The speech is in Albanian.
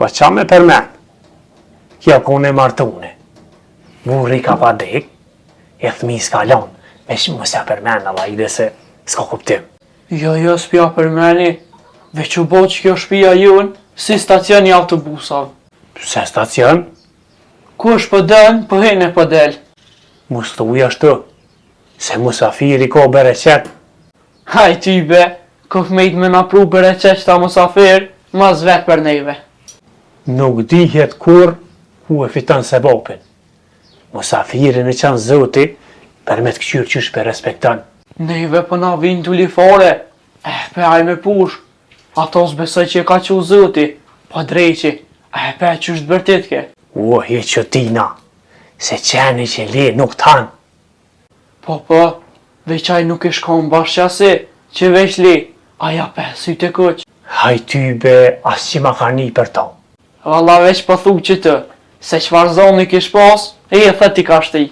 Po qa me përmen? Kjo kone martune. Burri ka pa dek, e thmi s'ka lon, me mos ja përmen alla ide se s'ka kuptim. Jo, s'pja përmeni. Veç u bo që kjo shpia jun, si stacion i autobusave. Se stacion? Kush po den, po hene po del. Mus të uja ashtu, se musafiri ko bereqet. Haj ty be, kof me me na pru bereqet ta musafir, mas vet për neve. Nuk dihet kur ku e fiton sevapin. Musafirin e qanë zoti, për me të këqyrë qysh për respektan. Neve po na vin t'u lifare, pe aj me push. Ato s'besoj që ka që u zoti, po drejqi, pe qysh t'bërtit ke. O, he që tina, se qeni që le nuk tanë. Po, veçaj nuk ish ka më bashkëqasi, që veç li, aja pe sytë e kuq. Haj ty be, as që ma ka një për ta. Valla veç po thu që të, se qfar zoni kish pas, e thët i ka shti.